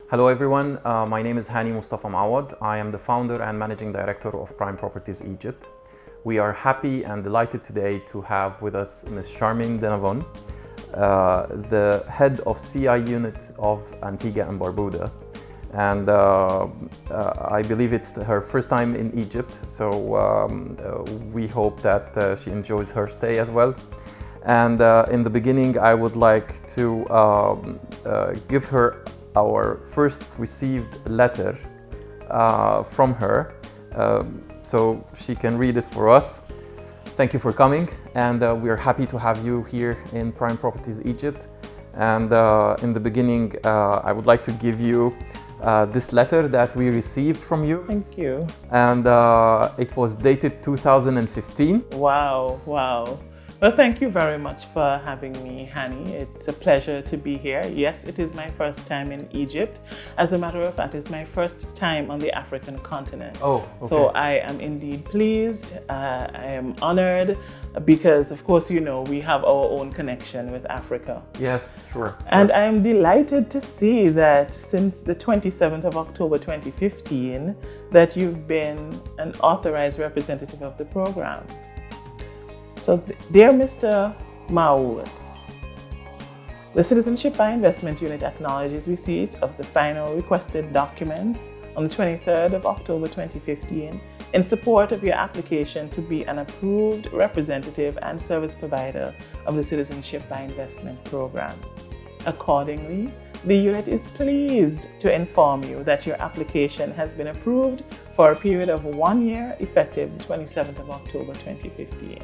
Hello everyone, my name is Hani Mustafa. I am the founder and managing director of Prime Properties Egypt. We are happy and delighted today to have with us Ms. Charmaine Donovan, the head of CI unit of Antigua and Barbuda. And I believe it's her first time in Egypt, so we hope that she enjoys her stay as well. And in the beginning, I would like to give her our first received letter from her, so she can read it for us. Thank you for coming, and we are happy to have you here in Prime Properties Egypt. And in the beginning, I would like to give you this letter that we received from you. Thank you. And it was dated 2015. Wow, wow. Well, thank you very much for having me, Hani. It's a pleasure to be here. Yes, it is my first time in Egypt. As a matter of fact, it's my first time on the African continent. Oh, okay. So I am indeed pleased. I am honored because, of course, you know, we have our own connection with Africa. Yes, sure. And I am delighted to see that since the 27th of October 2015, that you've been an authorized representative of the program. So, dear Mr. Maoud, the Citizenship by Investment Unit acknowledges receipt of the final requested documents on the 23rd of October 2015 in support of your application to be an approved representative and service provider of the Citizenship by Investment program. Accordingly, the unit is pleased to inform you that your application has been approved for a period of 1 year effective 27th of October 2015.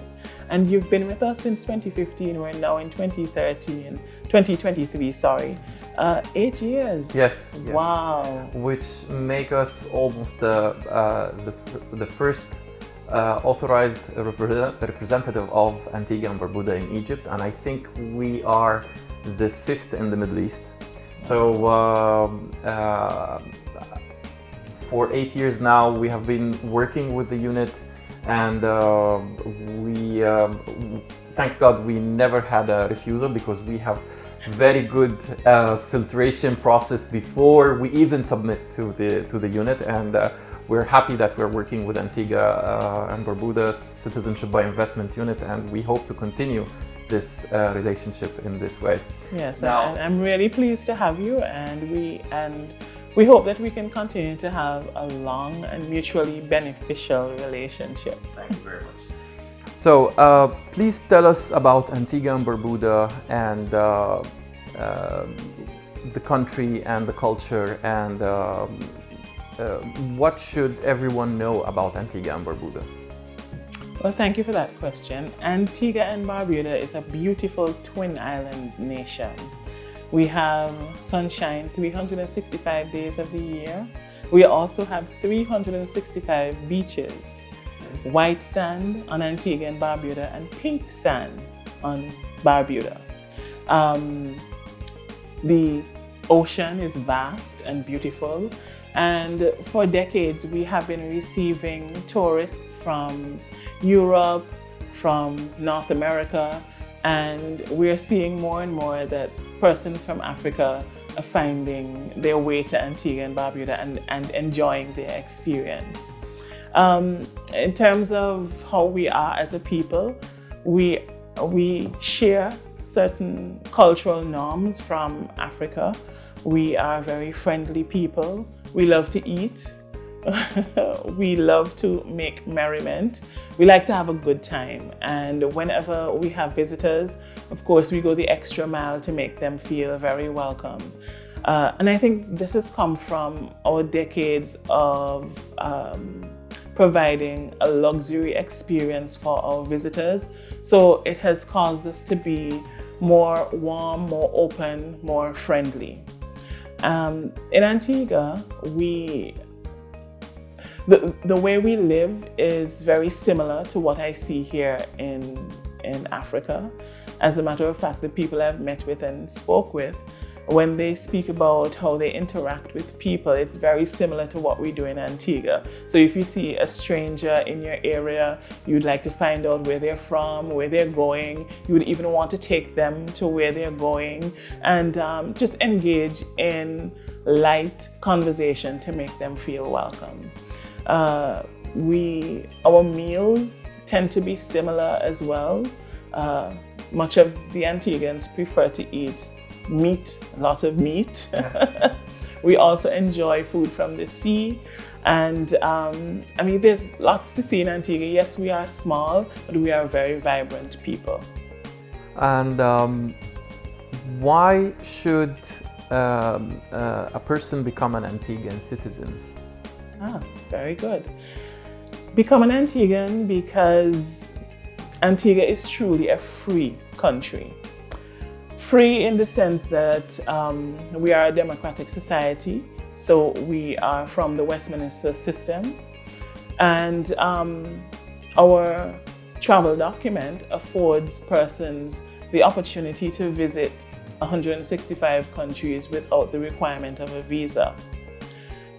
And you've been with us since 2015. We're now in 2023, sorry. 8 years. Yes. Wow. Which make us almost the first authorized representative of Antigua and Barbuda in Egypt, and I think we are the 5th in the Middle East. So for 8 years now, we have been working with the unit, and we, thanks God, we never had a refusal because we have very good filtration process before we even submit to the unit, and we're happy that we're working with Antigua and Barbuda's Citizenship by Investment Unit, and we hope to continue this relationship in this way. Yes, now, and I'm really pleased to have you, and we hope that we can continue to have a long and mutually beneficial relationship. Thank you very much. So, please tell us about Antigua and Barbuda and the country and the culture, and what should everyone know about Antigua and Barbuda? Well, thank you for that question. Antigua and Barbuda is a beautiful twin island nation. We have sunshine 365 days of the year. We also have 365 beaches. White sand on Antigua and Barbuda and pink sand on Barbuda. The ocean is vast and beautiful, and for decades we have been receiving tourists from Europe, from North America, and we're seeing more and more that persons from Africa are finding their way to Antigua and Barbuda and enjoying their experience. In terms of how we are as a people, we share certain cultural norms from Africa. We are very friendly people. We love to eat. We love to make merriment. We like to have a good time. And whenever we have visitors, of course, we go the extra mile to make them feel very welcome. And I think this has come from our decades of providing a luxury experience for our visitors. So it has caused us to be more warm, more open, more friendly. In Antigua, the way we live is very similar to what I see here in Africa. As a matter of fact, the people I've met with and spoke with, when they speak about how they interact with people, it's very similar to what we do in Antigua. So if you see a stranger in your area, you'd like to find out where they're from, where they're going. You would even want to take them to where they're going and just engage in light conversation to make them feel welcome. Our meals tend to be similar as well. Much of the Antiguans prefer to eat meat, a lot of meat. We also enjoy food from the sea. And there's lots to see in Antigua. Yes, we are small, but we are a very vibrant people. And why should a person become an Antiguan citizen? Very good. Become an Antiguan because Antigua is truly a free country. Free in the sense that we are a democratic society, so we are from the Westminster system, and our travel document affords persons the opportunity to visit 165 countries without the requirement of a visa.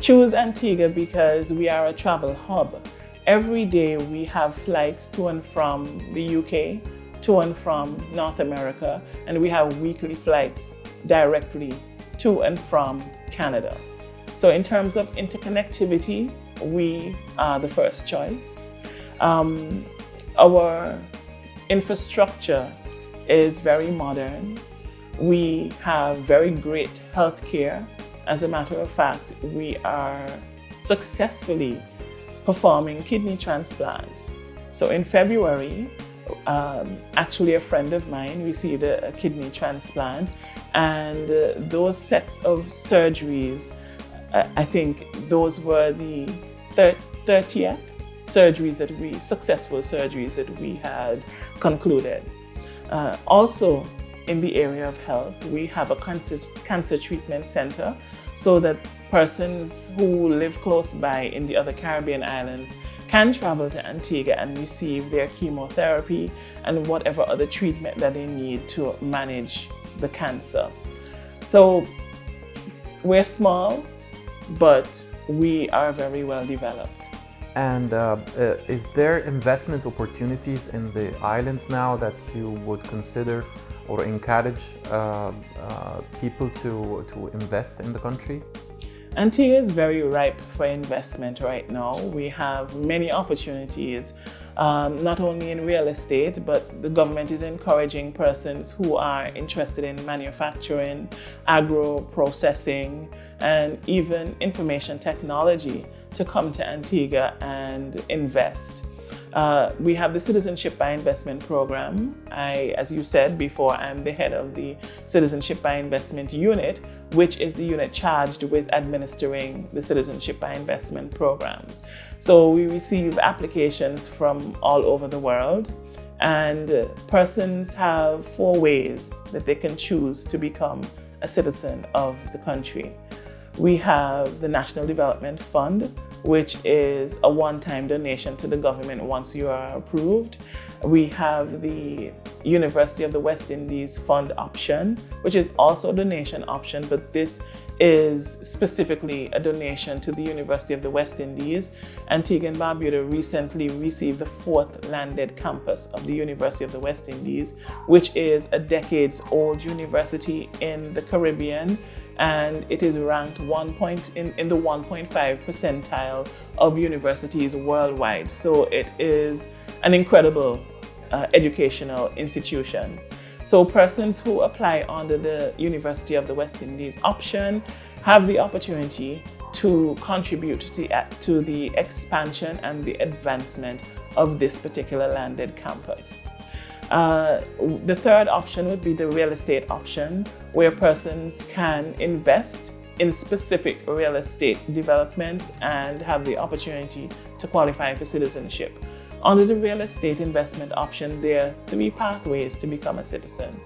Choose Antigua because we are a travel hub. Every day we have flights to and from the UK, to and from North America, and we have weekly flights directly to and from Canada. So in terms of interconnectivity, we are the first choice. Our infrastructure is very modern. We have very great healthcare. As a matter of fact, we are successfully performing kidney transplants. So in February, actually a friend of mine received a kidney transplant, and those sets of surgeries, I think those were the 30th successful surgeries that we had concluded. Also, in the area of health, we have a cancer treatment center so that persons who live close by in the other Caribbean islands can travel to Antigua and receive their chemotherapy and whatever other treatment that they need to manage the cancer. So we're small, but we are very well developed. And is there investment opportunities in the islands now that you would consider or encourage people to invest in the country? Antigua is very ripe for investment right now. We have many opportunities, not only in real estate, but the government is encouraging persons who are interested in manufacturing, agro-processing, and even information technology to come to Antigua and invest. We have the Citizenship by Investment program. As you said before, I'm the head of the Citizenship by Investment unit, which is the unit charged with administering the Citizenship by Investment program. So we receive applications from all over the world, and persons have 4 ways that they can choose to become a citizen of the country. We have the National Development Fund, which is a one-time donation to the government once you are approved. We have the University of the West Indies Fund option, which is also a donation option, but this is specifically a donation to the University of the West Indies. Antigua and Barbuda recently received the 4th landed campus of the University of the West Indies, which is a decades-old university in the Caribbean, and it is ranked in the 1.5 percentile of universities worldwide. So it is an incredible educational institution. So persons who apply under the University of the West Indies option have the opportunity to contribute to the expansion and the advancement of this particular landed campus. The third option would be the real estate option, where persons can invest in specific real estate developments and have the opportunity to qualify for citizenship. Under the real estate investment option, there are 3 pathways to become a citizen.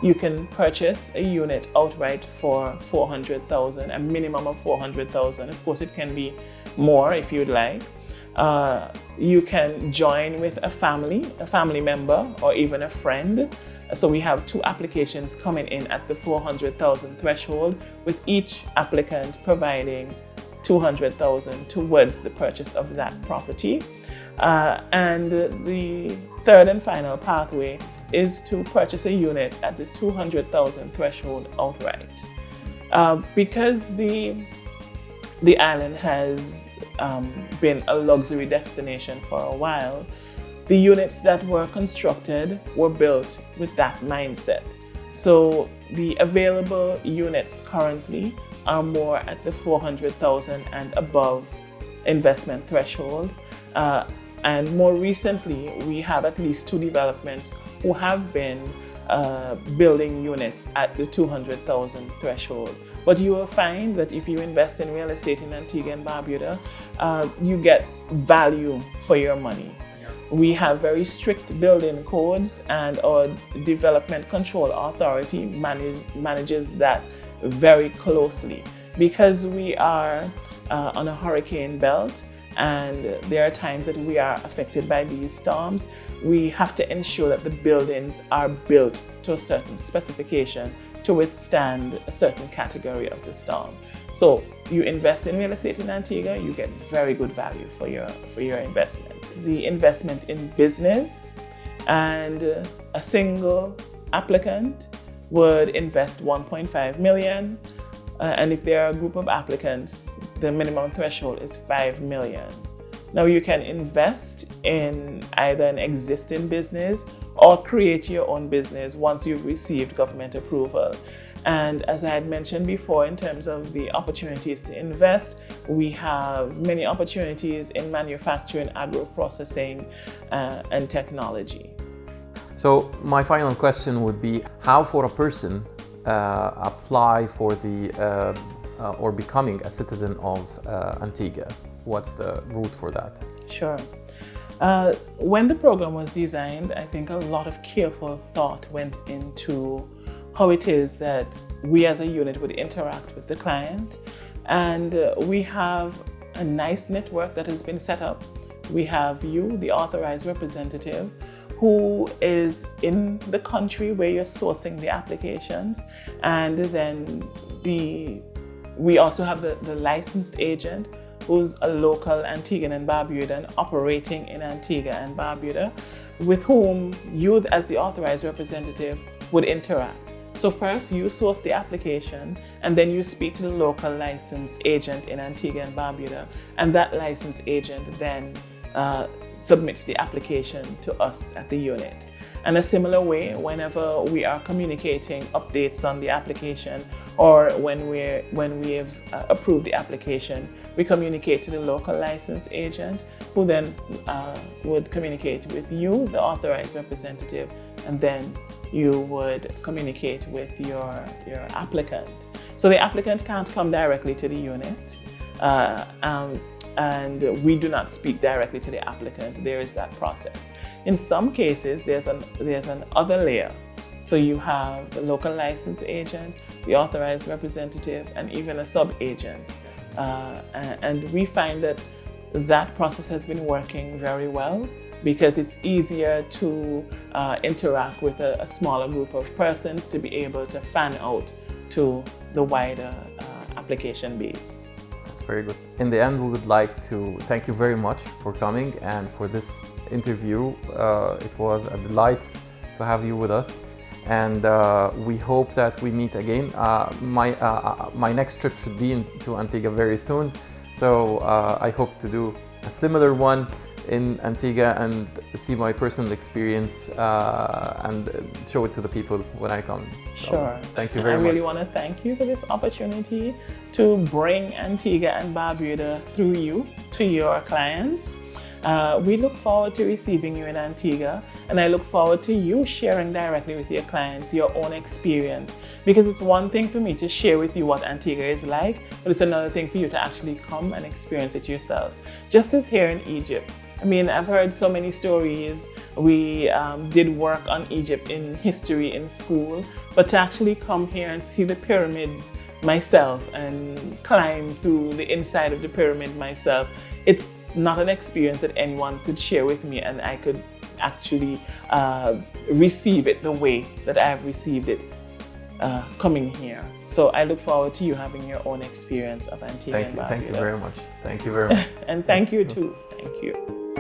You can purchase a unit outright for $400,000, a minimum of $400,000. Of course, it can be more if you'd like. You can join with a family member, or even a friend, So we have 2 applications coming in at the 400,000 threshold, with each applicant providing 200,000 towards the purchase of that property. And the third and final pathway is to purchase a unit at the 200,000 threshold outright. Because the island has been a luxury destination for a while, the units that were constructed were built with that mindset. So the available units currently are more at the 400,000 and above investment threshold. And more recently, we have at least 2 developments who have been building units at the 200,000 threshold. But you will find that if you invest in real estate in Antigua and Barbuda, you get value for your money. We have very strict building codes, and our Development Control Authority manages that very closely. Because we are on a hurricane belt, and there are times that we are affected by these storms, we have to ensure that the buildings are built to a certain specification to withstand a certain category of the storm. So you invest in real estate in Antigua, you get very good value for your investment. The investment in business, and a single applicant would invest 1.5 million. And if there are a group of applicants, the minimum threshold is 5 million. Now you can invest in either an existing business or create your own business once you've received government approval. And as I had mentioned before, in terms of the opportunities to invest, we have many opportunities in manufacturing, agro-processing, and technology. So my final question would be, how for a person apply for the or becoming a citizen of Antigua? What's the route for that? Sure. When the program was designed, I think a lot of careful thought went into how it is that we as a unit would interact with the client. And we have a nice network that has been set up. We have you, the authorized representative, who is in the country where you're sourcing the applications. And then we also have the licensed agent, who's a local Antiguan and Barbudan operating in Antigua and Barbuda, with whom you as the authorized representative would interact. So first you source the application, and then you speak to the local licensed agent in Antigua and Barbuda, and that licensed agent then submits the application to us at the unit. And a similar way, whenever we are communicating updates on the application, or when we've approved the application, we communicate to the local license agent, who then would communicate with you, the authorized representative, and then you would communicate with your applicant. So the applicant can't come directly to the unit, and we do not speak directly to the applicant. There is that process. In some cases, there's an other layer. So you have the local license agent, the authorized representative, and even a sub-agent. And we find that process has been working very well, because it's easier to interact with a smaller group of persons to be able to fan out to the wider application base. That's very good. In the end, we would like to thank you very much for coming and for this interview. It was a delight to have you with us, and we hope that we meet again. My next trip should be to Antigua very soon, so I hope to do a similar one in Antigua and see my personal experience and show it to the people when I come. Sure. So, thank you very much. I really want to thank you for this opportunity to bring Antigua and Barbuda through you to your clients. We look forward to receiving you in Antigua, and I look forward to you sharing directly with your clients your own experience, because it's one thing for me to share with you what Antigua is like, but it's another thing for you to actually come and experience it yourself. Just as here in Egypt. I mean, I've heard so many stories. We did work on Egypt in history in school, but to actually come here and see the pyramids myself and climb through the inside of the pyramid myself, it's not an experience that anyone could share with me and I could actually receive it the way that I have received it coming here. So I look forward to you having your own experience of Antigua and Barbuda. Thank you very much. Thank you very much. And thank you too. Thank you.